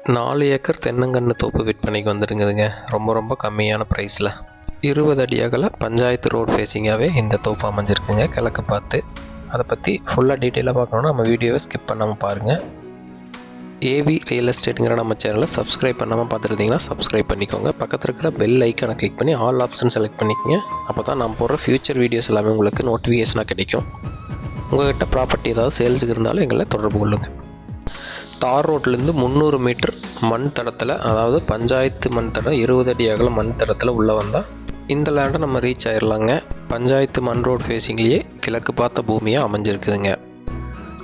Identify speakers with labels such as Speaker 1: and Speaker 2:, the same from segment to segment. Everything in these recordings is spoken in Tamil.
Speaker 1: 4 ஏக்கர் தென்னங்கன்று தோப்பு விற்பனைக்கு வந்துருங்குதுங்க. ரொம்ப கம்மியான ப்ரைஸில் 20 அடி அகல பஞ்சாயத்து ரோடு ஃபேஸிங்காகவே இந்த தோப்பு அமைஞ்சிருக்குங்க, கிழக்கு பார்த்து. அதை பற்றி ஃபுல்லாக டீட்டெயிலாக பார்க்கணுன்னா நம்ம வீடியோவை ஸ்கிப் பண்ணாமல் பாருங்கள். ஏவி ரியல் எஸ்டேட்டுங்கிற நம்ம சேனலை சப்ஸ்கிரைப் பண்ணாமல் பார்த்துருந்தீங்கன்னா சப்ஸ்கிரைப் பண்ணிக்கோங்க. பக்கத்தில் இருக்கிற பெல் ஐக்கானை கிளிக் பண்ணி ஆல் ஆப்ஷன் செலக்ட் பண்ணிக்கோங்க. அப்போ தான் நான் போடுற ஃபியூச்சர் வீடியோஸ் எல்லாமே உங்களுக்கு நோட்டிஃபிகேஷனாக கிடைக்கும். உங்கள்கிட்ட ப்ராப்பர்ட்டி ஏதாவது சேல்ஸுக்கு இருந்தாலும் எங்களை தொடர்பு கொள்ளுங்கள். தார் ரோட்லேருந்து 300 மீட்டர் மண் தடத்தில், அதாவது பஞ்சாயத்து மண் தடம் 20 அடி அகல மண் தடத்தில் உள்ளே வந்தால் இந்த லேண்டை நம்ம ரீச் ஆயிடலாங்க. பஞ்சாயத்து மண் ரோடு ஃபேஸிங்லேயே கிழக்கு பார்த்த பூமியாக அமைஞ்சிருக்குதுங்க.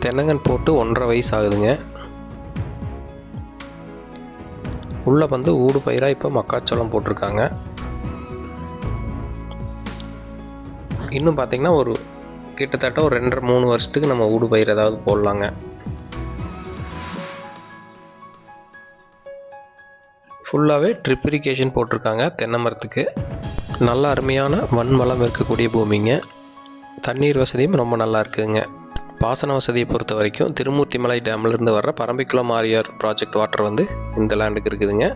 Speaker 1: தென்னங்கன் போட்டு 1.5 வயசு ஆகுதுங்க. உள்ளே வந்து ஊடு பயிராக இப்போ மக்காச்சோளம் போட்டிருக்காங்க. இன்னும் பார்த்திங்கன்னா ஒரு கிட்டத்தட்ட ஒரு 2.5-3 வருஷத்துக்கு நம்ம ஊடு பயிர் ஏதாவது போடலாங்க. ஃபுல்லாகவே ட்ரிப் இரிகேஷன் போட்டிருக்காங்க. தென்னை மரத்துக்கு நல்ல அருமையான மண் வளம் இருக்கக்கூடிய பூமிங்க. தண்ணீர் வசதியும் ரொம்ப நல்லா இருக்குதுங்க. பாசன வசதியை பொறுத்த வரைக்கும் திருமூர்த்தி மலை டேம்லேருந்து வர்ற பரம்பிக்குளம் ஆரியார் ப்ராஜெக்ட் வாட்டர் வந்து இந்த லேண்டுக்கு இருக்குதுங்க.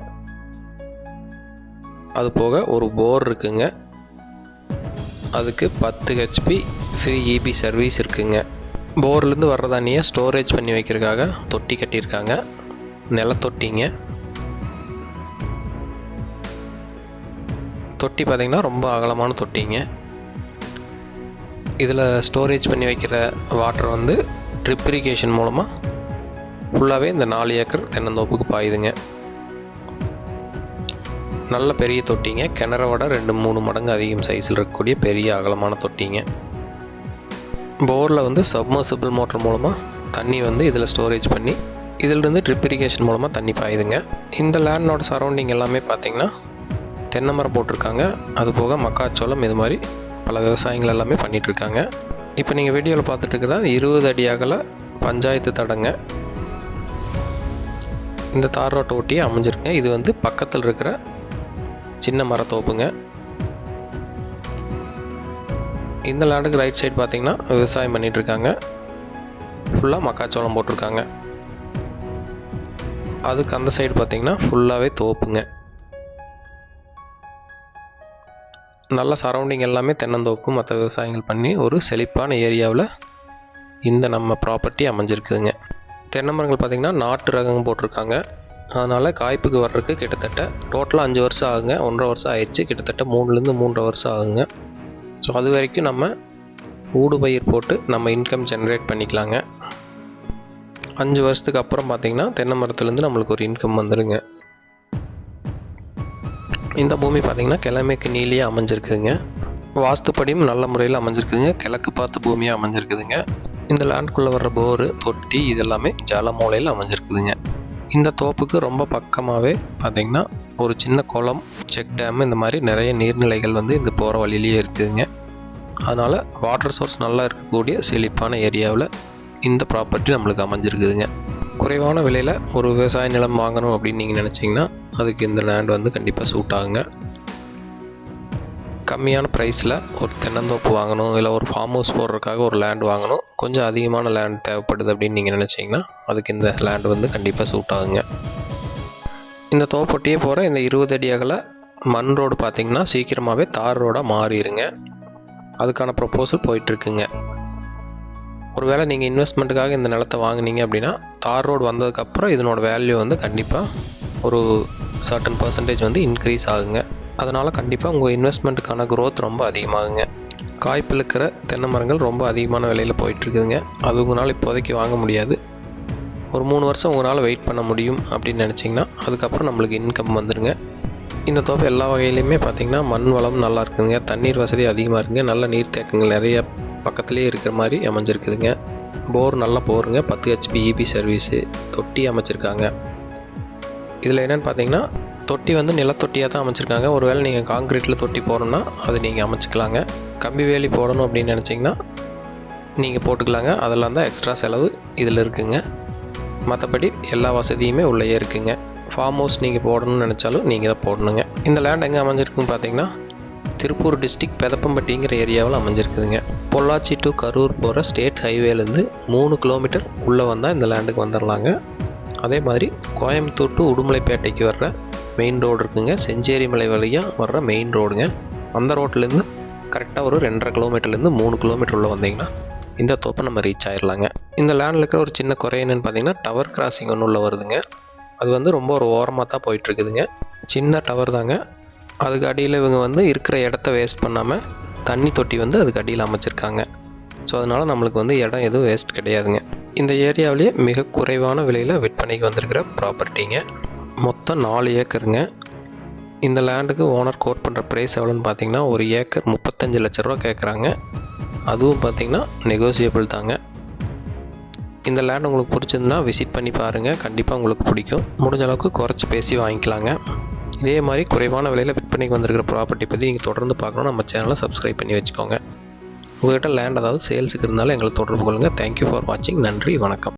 Speaker 1: அது போக ஒரு போர் இருக்குங்க. அதுக்கு 10 HP ஃப்ரீ EB சர்வீஸ் இருக்குங்க. போர்லேருந்து வர்ற தண்ணியை ஸ்டோரேஜ் பண்ணி வைக்கிறதுக்காக தொட்டி கட்டியிருக்காங்க. நிலத்தொட்டிங்க. தொட்டி பார்த்திங்கன்னா ரொம்ப அகலமான தொட்டிங்க. இதில் ஸ்டோரேஜ் பண்ணி வைக்கிற வாட்டர் வந்து ட்ரிப் இரிகேஷன் மூலமாக ஃபுல்லாகவே இந்த 4 ஏக்கர் தென்னந்தோப்புக்கு பாயுதுங்க. நல்ல பெரிய தொட்டிங்க. கிணற விட 2-3 மடங்கு அதிகம் சைஸில் இருக்கக்கூடிய பெரிய அகலமான தொட்டிங்க. போரில் வந்து சப்மர்சிபிள் மோட்டர் மூலமாக தண்ணி வந்து இதில் ஸ்டோரேஜ் பண்ணி இதிலிருந்து ட்ரிப் இரிகேஷன் மூலமாக தண்ணி பாயுதுங்க. இந்த லேண்டோட சரௌண்டிங் எல்லாமே பார்த்திங்கன்னா தென்னை மரம் போட்டிருக்காங்க. அது போக மக்காச்சோளம், இது மாதிரி பல விவசாயங்கள் எல்லாமே பண்ணிகிட்ருக்காங்க. இப்போ நீங்கள் வீடியோவில் பார்த்துட்டு இருக்கிறதா 20 அடி அகல பஞ்சாயத்து தடங்க. இந்த தார் ரோட்டை ஒட்டியே அமைஞ்சிருக்குங்க. இது வந்து பக்கத்தில் இருக்கிற சின்ன மரத்தோப்புங்க. இந்த லேண்டுக்கு ரைட் சைடு பார்த்திங்கன்னா விவசாயம் பண்ணிகிட்ருக்காங்க. ஃபுல்லாக மக்காச்சோளம் போட்டிருக்காங்க. அதுக்கு அந்த சைடு பார்த்திங்கன்னா ஃபுல்லாகவே தோப்புங்க. நல்ல சரௌண்டிங் எல்லாமே தென்னந்தோப்பு மற்ற விவசாயங்கள் பண்ணி ஒரு செழிப்பான ஏரியாவில் இந்த நம்ம ப்ராப்பர்ட்டி அமைஞ்சிருக்குதுங்க. தென்னை மரங்கள் பார்த்திங்கன்னா நாட்டு ரகம் போட்டிருக்காங்க. அதனால் காய்ப்புக்கு வர்றதுக்கு கிட்டத்தட்ட டோட்டலாக 5 வருஷம் ஆகுங்க. 1.5 வருஷம் ஆயிடுச்சு. கிட்டத்தட்ட 3லேருந்து 3.5 வருஷம் ஆகுங்க. ஸோ அது வரைக்கும் நம்ம ஊடு பயிர் போட்டு நம்ம இன்கம் ஜென்ரேட் பண்ணிக்கலாங்க. 5 வருஷத்துக்கு அப்புறம் பார்த்திங்கன்னா தென்னை மரத்துலேருந்து நம்மளுக்கு ஒரு இன்கம் வந்துடுங்க. இந்த பூமி பார்த்திங்கன்னா கிழமைக்கு நீலியாக அமைஞ்சிருக்குதுங்க. வாஸ்துப்படியும் நல்ல முறையில் அமைஞ்சிருக்குதுங்க. கிழக்கு பார்த்து பூமியாக அமைஞ்சிருக்குதுங்க. இந்த லேண்டுக்குள்ளே வர்ற போரு, தொட்டி இதெல்லாமே ஜல மூலையில் அமைஞ்சிருக்குதுங்க. இந்த தோப்புக்கு ரொம்ப பக்கமாகவே பார்த்திங்கன்னா ஒரு சின்ன குளம், செக் டேம், இந்த மாதிரி நிறைய நீர்நிலைகள் வந்து இந்த போகிற வழியிலேயே இருக்குதுங்க. அதனால் வாட்டர் சோர்ஸ் நல்லா இருக்கக்கூடிய செழிப்பான ஏரியாவில் இந்த ப்ராப்பர்ட்டி நம்மளுக்கு அமைஞ்சிருக்குதுங்க. குறைவான விலையில் ஒரு விவசாய நிலம் வாங்கணும் அப்படின்னு நீங்கள் நினச்சிங்கன்னா அதுக்கு இந்த லேண்ட் வந்து கண்டிப்பாக சூட் ஆகுங்க. கம்மியான ப்ரைஸில் ஒரு தென்னந்தோப்பு வாங்கணும், இல்லை ஒரு ஃபார்ம் ஹவுஸ் போடுறதுக்காக ஒரு லேண்ட் வாங்கணும், கொஞ்சம் அதிகமான லேண்ட் தேவைப்படுது அப்படின்னு நீங்கள் நினச்சிங்கன்னா அதுக்கு இந்த லேண்ட் வந்து கண்டிப்பாக சூட் ஆகுங்க. இந்த தோப்பொட்டியே போகிற இந்த 20 அடி அகல மண் ரோடு பார்த்திங்கன்னா சீக்கிரமாகவே தார் ரோடாக மாறிடுங்க. அதுக்கான ப்ரொப்போசல் போயிட்டுருக்குங்க. ஒருவேளை நீங்கள் இன்வெஸ்ட்மெண்ட்டுக்காக இந்த நிலத்தை வாங்கினீங்க அப்படின்னா தார் ரோடு வந்ததுக்கப்புறம் இதனோட வேல்யூ வந்து கண்டிப்பாக ஒரு சர்டன் பர்சன்டேஜ் வந்து இன்க்ரீஸ் ஆகுங்க. அதனால் கண்டிப்பாக உங்கள் இன்வெஸ்ட்மெண்ட்டுக்கான க்ரோத் ரொம்ப அதிகமாகுங்க. காய்ப்பில் இருக்கிற தென்னை மரங்கள் ரொம்ப அதிகமான விலையில் போயிட்டுருக்குதுங்க. அது உங்களால் இப்போதைக்கு வாங்க முடியாது. ஒரு 3 வருஷம் உங்களால் வெயிட் பண்ண முடியும் அப்படின்னு நினச்சிங்கன்னா அதுக்கப்புறம் நம்மளுக்கு இன்கம் வந்துடுங்க. இந்த தோப்பு எல்லா வகையிலையுமே பார்த்திங்கன்னா மண் வளம் நல்லா இருக்குதுங்க. தண்ணீர் வசதி அதிகமாக இருக்குங்க. நல்ல நீர்த்தேக்கங்கள் நிறைய பக்கத்துலேயே இருக்கிற மாதிரி அமைஞ்சிருக்குதுங்க. போர் நல்லா போருங்க. 10 HP EB சர்வீஸு, தொட்டி அமைச்சிருக்காங்க. இதில் என்னென்னு பார்த்தீங்கன்னா தொட்டி வந்து நிலத்தொட்டியாக தான் அமைச்சிருக்காங்க. ஒருவேளை நீங்கள் காங்கிரீட்டில் தொட்டி போடணுன்னா அது நீங்கள் அமைச்சிக்கலாங்க. கம்பி வேலி போடணும் அப்படின்னு நினச்சிங்கன்னா நீங்கள் போட்டுக்கலாங்க. அதெல்லாம் தான் எக்ஸ்ட்ரா செலவு இதில் இருக்குங்க. மற்றபடி எல்லா வசதியுமே உள்ளே இருக்குங்க. ஃபார்ம் ஹவுஸ் நீங்கள் போடணும்னு நினச்சாலும் நீங்கள் தான் போடணுங்க. இந்த லேண்ட் எங்கே அமைஞ்சிருக்குன்னு பார்த்தீங்கன்னா திருப்பூர் டிஸ்ட்ரிக்ட் பெதப்பம்பட்டிங்கிற ஏரியாவில் அமைஞ்சிருக்குதுங்க. பொள்ளாச்சி டு கரூர் போகிற ஸ்டேட் ஹைவேலேருந்து 3 கிலோமீட்டர் உள்ளே வந்தால் இந்த லேண்டுக்கு வந்துடலாங்க. அதே மாதிரி கோயம்புத்தூர் டு உடுமலைப்பேட்டைக்கு வர்ற மெயின் ரோடு இருக்குங்க, செஞ்சேரி மலை வழியாக வர்ற மெயின் ரோடுங்க. அந்த ரோட்லேருந்து கரெக்டாக ஒரு 2.5 கிலோமீட்டர்லேருந்து 3 கிலோமீட்டர் உள்ள வந்தீங்கன்னா இந்த தோப்பை நம்ம ரீச் ஆயிடலாங்க. இந்த லேண்டில் இருக்கிற ஒரு சின்ன குறை என்னென்னு பார்த்தீங்கன்னா, டவர் கிராசிங் ஒன்று உள்ள வருதுங்க. அது வந்து ரொம்ப ஒரு ஓரமாக தான் போயிட்டுருக்குதுங்க. சின்ன டவர் தாங்க. அதுக்கு அடியில் இவங்க வந்து இருக்கிற இடத்த வேஸ்ட் பண்ணாமல் தண்ணி தொட்டி வந்து அதுக்கு அடியில் அமைச்சிருக்காங்க. ஸோ அதனால் நம்மளுக்கு வந்து இடம் எதுவும் வேஸ்ட் கிடையாதுங்க. இந்த ஏரியாவிலேயே மிக குறைவான விலையில் விற்பனைக்கு வந்திருக்கிற ப்ராப்பர்ட்டிங்க. மொத்தம் 4 ஏக்கருங்க. இந்த லேண்டுக்கு ஓனர் கோட் பண்ணுற ப்ரைஸ் எவ்வளோன்னு பார்த்தீங்கன்னா, ஒரு ஏக்கர் 35 லட்ச ரூபா கேட்குறாங்க. அதுவும் பார்த்தீங்கன்னா நெகோசியபிள் தாங்க. இந்த லேண்ட் உங்களுக்கு பிடிச்சிருந்தா விசிட் பண்ணி பாருங்கள், கண்டிப்பாக உங்களுக்கு பிடிக்கும். முடிஞ்ச அளவுக்கு குறைச்சி பேசி வாங்கிக்கலாங்க. இதே மாதிரி குறைவான விலையில் விற்பனைக்கு வந்திருக்கிற ப்ராப்பர்ட்டி பற்றி நீங்கள் தொடர்ந்து பார்க்கணும், நம்ம சேனலை சப்ஸ்கிரைப் பண்ணி வச்சுக்கோங்க. உங்கள்கிட்ட லேண்ட் ஏதாவது சேல்ஸுக்கு இருந்தாலும் எங்களை தொடர்பு கொள்ளுங்கள். தேங்க்யூ ஃபார் வாட்சிங். நன்றி, வணக்கம்.